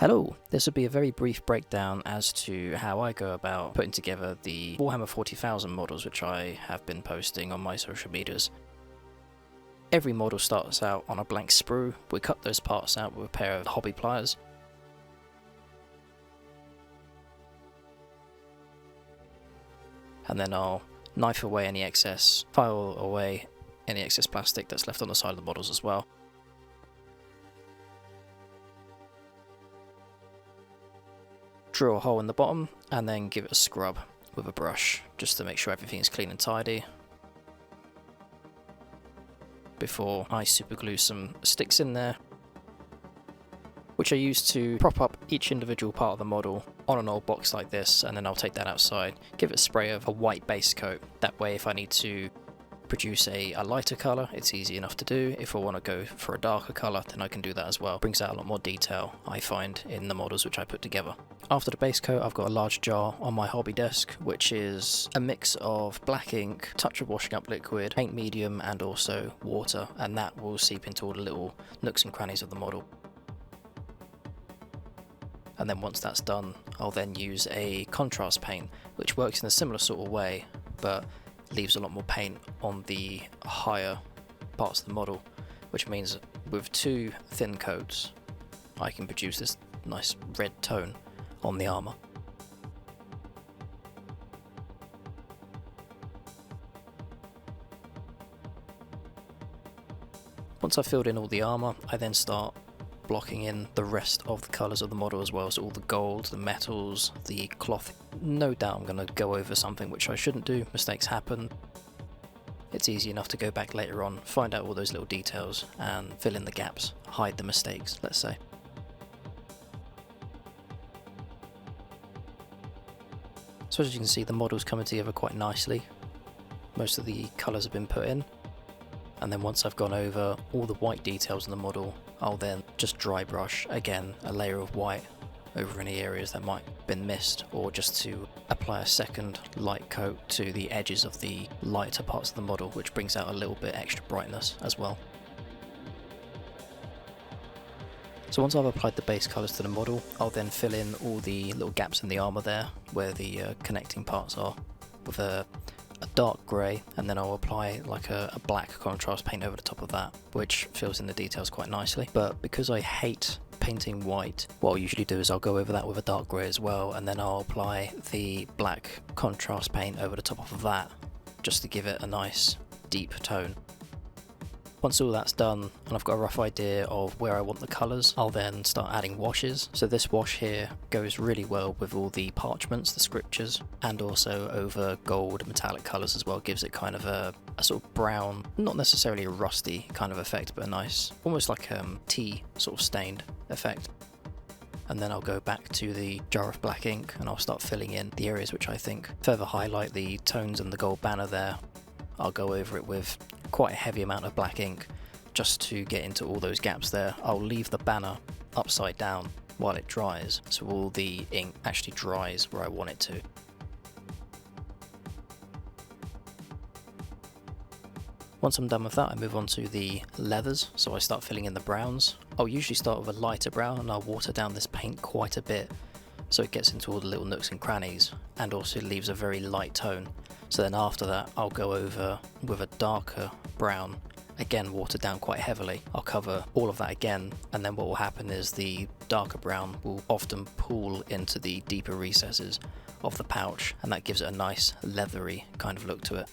Hello, this will be a very brief breakdown as to how I go about putting together the Warhammer 40,000 models which I have been posting on my social medias. Every model starts out on a blank sprue. We cut those parts out with a pair of hobby pliers. And then I'll knife away any excess, file away any excess plastic that's left on the side of the models as well. Drill a hole in the bottom and then give it a scrub with a brush just to make sure everything is clean and tidy before I super glue some sticks in there, which I use to prop up each individual part of the model on an old box like this, and then I'll take that outside, give it a spray of a white base coat. That way if I need to produce a lighter colour, it's easy enough to do. If I want to go for a darker colour, then I can do that as well. Brings out a lot more detail, I find, in the models which I put together. After the base coat, I've got a large jar on my hobby desk, which is a mix of black ink, touch of washing up liquid, paint medium, and also water, and that will seep into all the little nooks and crannies of the model. And then once that's done, I'll then use a contrast paint, which works in a similar sort of way, but leaves a lot more paint on the higher parts of the model, which means with two thin coats I can produce this nice red tone on the armour. Once I've filled in all the armour, I then start blocking in the rest of the colours of the model as well, so all the gold, the metals, the cloth. No doubt I'm going to go over something which I shouldn't do, mistakes happen. It's easy enough to go back later on, find out all those little details and fill in the gaps, hide the mistakes, let's say. So as you can see, the model's coming together quite nicely. Most of the colours have been put in. And then once I've gone over all the white details in the model, I'll then just dry brush, again, a layer of white over any areas that might have been missed, or just to apply a second light coat to the edges of the lighter parts of the model, which brings out a little bit extra brightness as well. So once I've applied the base colours to the model, I'll then fill in all the little gaps in the armour there, where the connecting parts are, with a dark grey, and then I'll apply like a black contrast paint over the top of that, which fills in the details quite nicely. But because I hate painting white, what I'll usually do is I'll go over that with a dark grey as well, and then I'll apply the black contrast paint over the top of that, just to give it a nice deep tone. Once all that's done and I've got a rough idea of where I want the colours, I'll then start adding washes. So this wash here goes really well with all the parchments, the scriptures, and also over gold metallic colours as well. Gives it kind of a sort of brown, not necessarily a rusty kind of effect, but a nice, almost like tea sort of stained effect. And then I'll go back to the jar of black ink and I'll start filling in the areas which I think further highlight the tones and the gold banner there. I'll go over it with quite a heavy amount of black ink just to get into all those gaps there. I'll leave the banner upside down while it dries, so all the ink actually dries where I want it to. Once I'm done with that, I move on to the leathers, so I start filling in the browns. I'll usually start with a lighter brown and I'll water down this paint quite a bit so it gets into all the little nooks and crannies and also leaves a very light tone. So then after that I'll go over with a darker brown, again watered down quite heavily. I'll cover all of that again, and then what will happen is the darker brown will often pool into the deeper recesses of the pouch, and that gives it a nice leathery kind of look to it.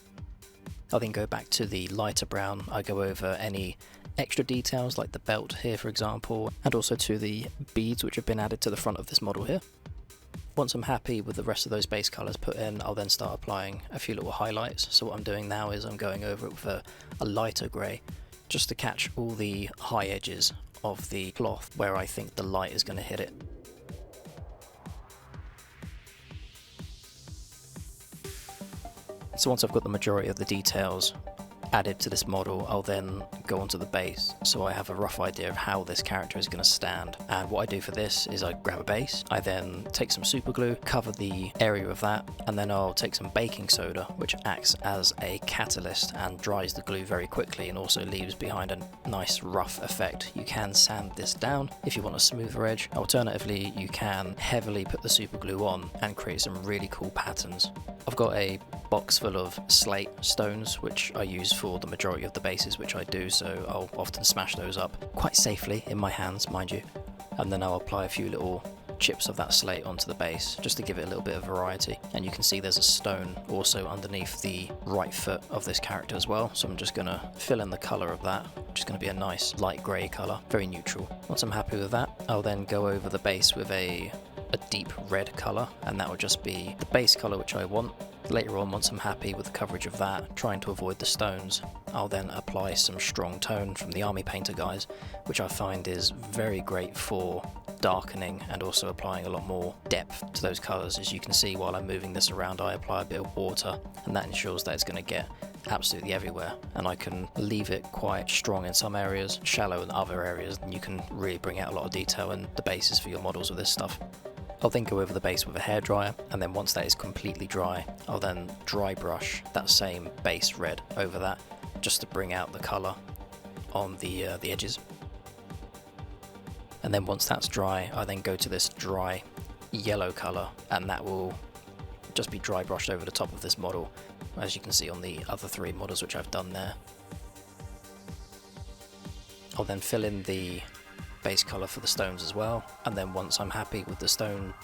I'll then go back to the lighter brown. I go over any extra details like the belt here for example, and also to the beads which have been added to the front of this model here. Once I'm happy with the rest of those base colours put in, I'll then start applying a few little highlights. So what I'm doing now is I'm going over it with a lighter grey, just to catch all the high edges of the cloth where I think the light is going to hit it. So once I've got the majority of the details added to this model, I'll then go onto the base, so I have a rough idea of how this character is going to stand. And what I do for this is I grab a base, I then take some super glue, cover the area of that, and then I'll take some baking soda, which acts as a catalyst and dries the glue very quickly and also leaves behind a nice rough effect. You can sand this down if you want a smoother edge. Alternatively, you can heavily put the super glue on and create some really cool patterns. I've got a box full of slate stones, which I use for the majority of the bases which I do, so I'll often smash those up quite safely in my hands, mind you, and then I'll apply a few little chips of that slate onto the base just to give it a little bit of variety. And you can see there's a stone also underneath the right foot of this character as well, so I'm just going to fill in the colour of that, which is going to be a nice light grey colour, very neutral. Once I'm happy with that, I'll then go over the base with a deep red colour, and that will just be the base colour which I want. Later on, once I'm happy with the coverage of that, trying to avoid the stones, I'll then apply some strong tone from the Army Painter guys, which I find is very great for darkening and also applying a lot more depth to those colours. As you can see, while I'm moving this around, I apply a bit of water, and that ensures that it's going to get absolutely everywhere, and I can leave it quite strong in some areas, shallow in other areas, and you can really bring out a lot of detail in the bases for your models with this stuff. I'll then go over the base with a hairdryer, and then once that is completely dry, I'll then dry brush that same base red over that, just to bring out the colour on the edges. And then once that's dry, I then go to this dry yellow colour, and that will just be dry brushed over the top of this model, as you can see on the other three models which I've done there. I'll then fill in the base colour for the stones as well, and then once I'm happy with the stone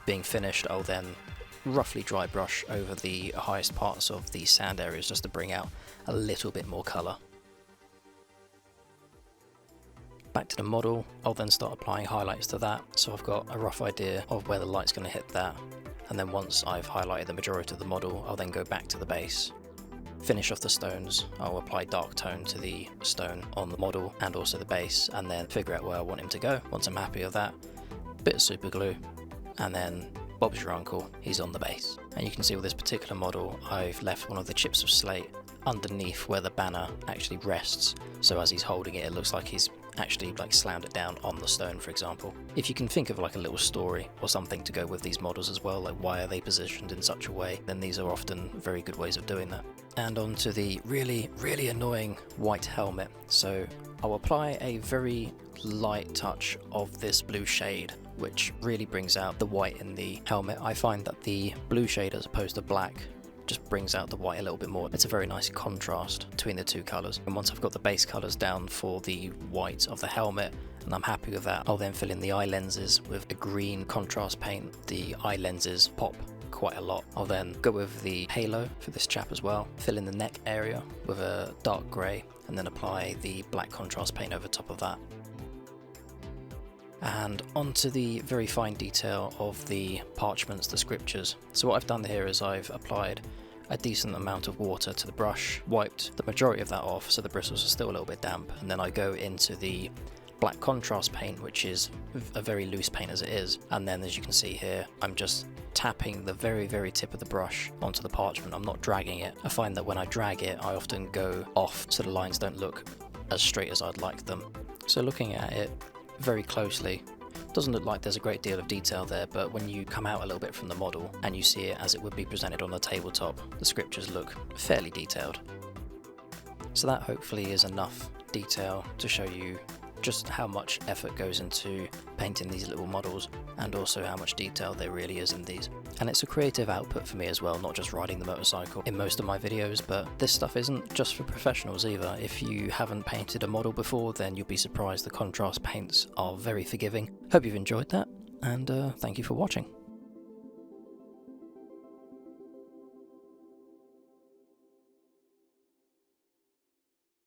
being finished, I'll then roughly dry brush over the highest parts of the sand areas just to bring out a little bit more colour. Back to the model, I'll then start applying highlights to that, so I've got a rough idea of where the light's going to hit that, and then once I've highlighted the majority of the model, I'll then go back to the base. Finish off the stones, I'll apply dark tone to the stone on the model and also the base, and then figure out where I want him to go. Once I'm happy with that, bit of super glue, and then Bob's your uncle, he's on the base. And you can see with this particular model, I've left one of the chips of slate underneath where the banner actually rests, so as he's holding it, it looks like he's actually like slammed it down on the stone, for example. If you can think of like a little story or something to go with these models as well, like why are they positioned in such a way, then these are often very good ways of doing that. And on to the really annoying white helmet. So I'll apply a very light touch of this blue shade, which really brings out the white in the helmet. I find that the blue shade as opposed to black just brings out the white a little bit more. It's a very nice contrast between the two colours. And once I've got the base colours down for the white of the helmet, and I'm happy with that, I'll then fill in the eye lenses with a green contrast paint. The eye lenses pop quite a lot. I'll then go with the halo for this chap as well, fill in the neck area with a dark grey, and then apply the black contrast paint over top of that. And onto the very fine detail of the parchments, the scriptures. So what I've done here is I've applied a decent amount of water to the brush, wiped the majority of that off so the bristles are still a little bit damp, and then I go into the black contrast paint, which is a very loose paint as it is, and then as you can see here, I'm just tapping the very tip of the brush onto the parchment. I'm not dragging it. I find that when I drag it, I often go off so the lines don't look as straight as I'd like them. So looking at it very closely, doesn't look like there's a great deal of detail there, but when you come out a little bit from the model and you see it as it would be presented on the tabletop, the scriptures look fairly detailed. So that hopefully is enough detail to show you just how much effort goes into painting these little models, and also how much detail there really is in these. And it's a creative output for me as well, not just riding the motorcycle in most of my videos, but this stuff isn't just for professionals either. If you haven't painted a model before, then you'll be surprised the contrast paints are very forgiving. Hope you've enjoyed that, and thank you for watching.